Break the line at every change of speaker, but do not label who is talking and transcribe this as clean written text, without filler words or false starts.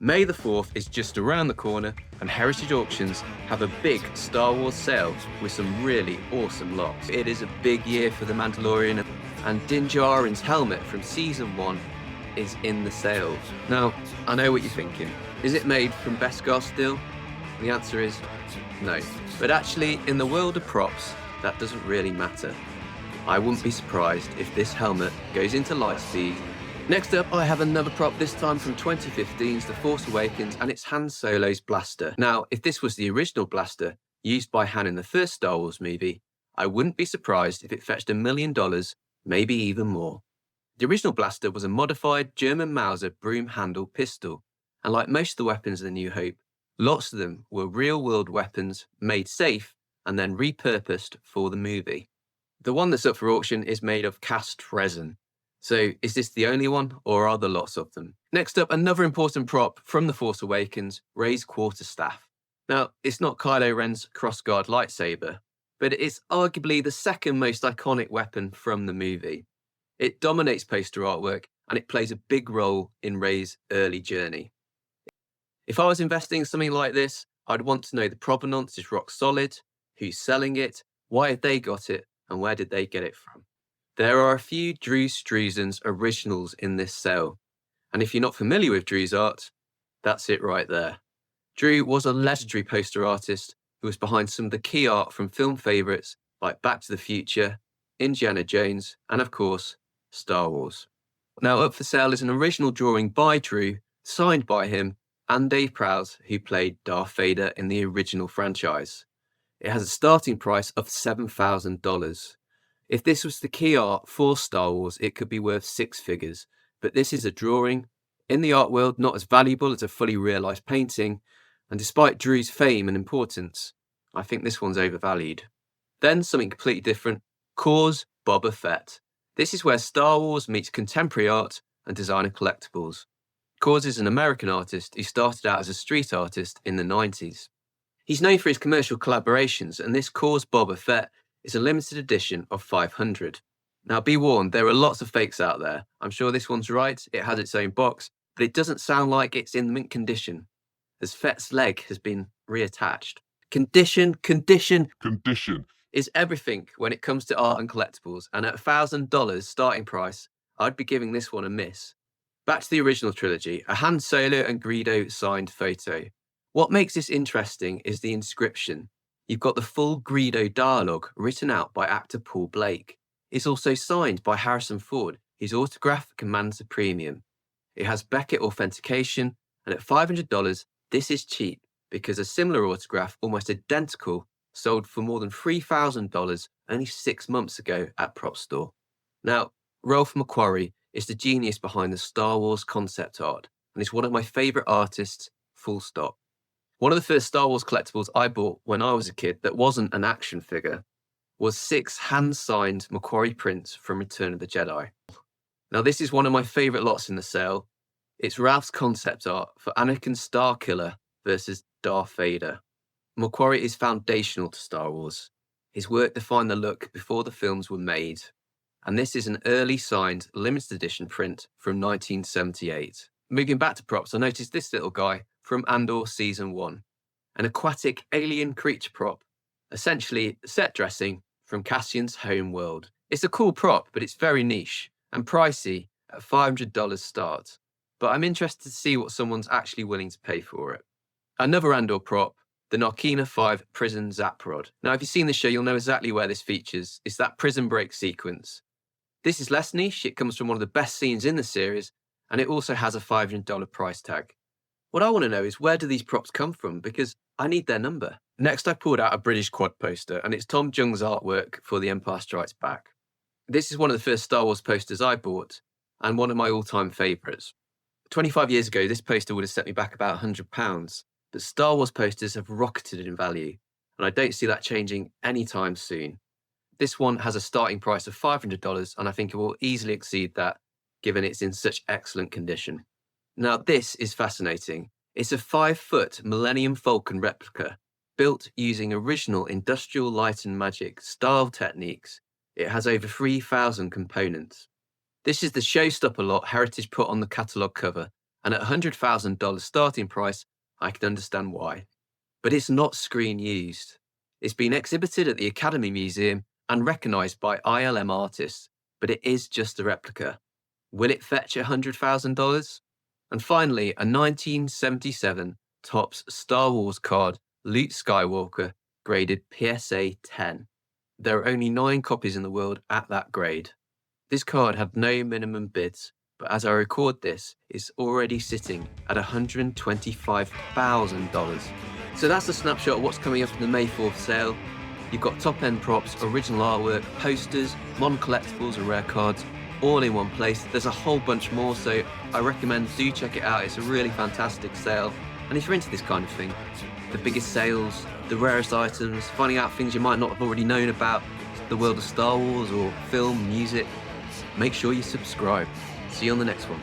May the 4th is just around the corner, and Heritage Auctions have a big Star Wars sale with some really awesome lots. It is a big year for The Mandalorian, and Din Djarin's helmet from Season 1 is in the sale. Now, I know what you're thinking. Is it made from Beskar steel? The answer is no. But actually, in the world of props, that doesn't really matter. I wouldn't be surprised if this helmet goes into Lightspeed. Next up, I have another prop, this time from 2015's The Force Awakens, and it's Han Solo's blaster. Now, if this was the original blaster used by Han in the first Star Wars movie, I wouldn't be surprised if it fetched $1 million, maybe even more. The original blaster was a modified German Mauser broom-handled pistol, and like most of the weapons of The New Hope, lots of them were real-world weapons made safe and then repurposed for the movie. The one that's up for auction is made of cast resin. So is this the only one, or are there lots of them? Next up, another important prop from The Force Awakens, Rey's Quarterstaff. Now, it's not Kylo Ren's crossguard lightsaber, but it is arguably the second most iconic weapon from the movie. It dominates poster artwork, and it plays a big role in Rey's early journey. If I was investing in something like this, I'd want to know the provenance is rock solid, who's selling it, why have they got it, and where did they get it from? There are a few Drew Struzan's originals in this sale, and if you're not familiar with Drew's art, that's it right there. Drew was a legendary poster artist who was behind some of the key art from film favourites like Back to the Future, Indiana Jones, and of course, Star Wars. Now up for sale is an original drawing by Drew, signed by him, and Dave Prowse, who played Darth Vader in the original franchise. It has a starting price of $7,000. If this was the key art for Star Wars, it could be worth six figures, but this is a drawing, in the art world not as valuable as a fully realised painting, and despite Drew's fame and importance, I think this one's overvalued. Then something completely different, KAWS Boba Fett. This is where Star Wars meets contemporary art and designer collectibles. KAWS is an American artist who started out as a street artist in the 90s. He's known for his commercial collaborations, and this KAWS Boba Fett is a limited edition of 500. Now be warned, there are lots of fakes out there. I'm sure this one's right, it has its own box, but it doesn't sound like it's in mint condition, as Fett's leg has been reattached. Condition is everything when it comes to art and collectibles, and at $1,000 starting price, I'd be giving this one a miss. Back to the original trilogy, a Han Solo and Greedo signed photo. What makes this interesting is the inscription. You've got the full Greedo dialogue written out by actor Paul Blake. It's also signed by Harrison Ford, whose autograph commands a premium. It has Beckett authentication, and at $500, this is cheap because a similar autograph, almost identical, sold for more than $3,000 only 6 months ago at Prop Store. Now, Ralph McQuarrie is the genius behind the Star Wars concept art, and is one of my favourite artists, full stop. One of the first Star Wars collectibles I bought when I was a kid that wasn't an action figure was 6 hand-signed McQuarrie prints from Return of the Jedi. Now, this is one of my favourite lots in the sale. It's Ralph's concept art for Anakin Starkiller versus Darth Vader. McQuarrie is foundational to Star Wars. His work defined the look before the films were made, and this is an early signed limited edition print from 1978. Moving back to props, I noticed this little guy from Andor Season 1, an aquatic alien creature prop, essentially set dressing from Cassian's home world. It's a cool prop, but it's very niche and pricey at $500 start, but I'm interested to see what someone's actually willing to pay for it. Another Andor prop, the Narkina 5 prison zap rod. Now, if you've seen the show, you'll know exactly where this features. It's that prison break sequence. This is less niche, it comes from one of the best scenes in the series, and it also has a $500 price tag. What I want to know is, where do these props come from? Because I need their number. Next, I pulled out a British quad poster, and it's Tom Jung's artwork for The Empire Strikes Back. This is one of the first Star Wars posters I bought, and one of my all-time favourites. 25 years ago, this poster would have set me back about £100, but Star Wars posters have rocketed in value, and I don't see that changing anytime soon. This one has a starting price of $500, and I think it will easily exceed that, given it's in such excellent condition. Now, this is fascinating. It's a 5-foot Millennium Falcon replica, built using original Industrial Light and Magic style techniques. It has over 3,000 components. This is the showstopper lot Heritage put on the catalogue cover, And at $100,000 starting price, I can understand why. But it's not screen used. It's been exhibited at the Academy Museum and recognised by ILM artists, but it is just a replica. Will it fetch $100,000? And finally, a 1977 Topps Star Wars card, Luke Skywalker, graded PSA 10. There are only 9 copies in the world at that grade. This card had no minimum bids, but as I record this, it's already sitting at $125,000. So that's a snapshot of what's coming up in the May 4th sale. You've got top-end props, original artwork, posters, modern collectibles and rare cards, all in one place. There's a whole bunch more, so I recommend do check it out. It's a really fantastic sale. And if you're into this kind of thing, the biggest sales, the rarest items, finding out things you might not have already known about the world of Star Wars or film, music, make sure you subscribe. See you on the next one.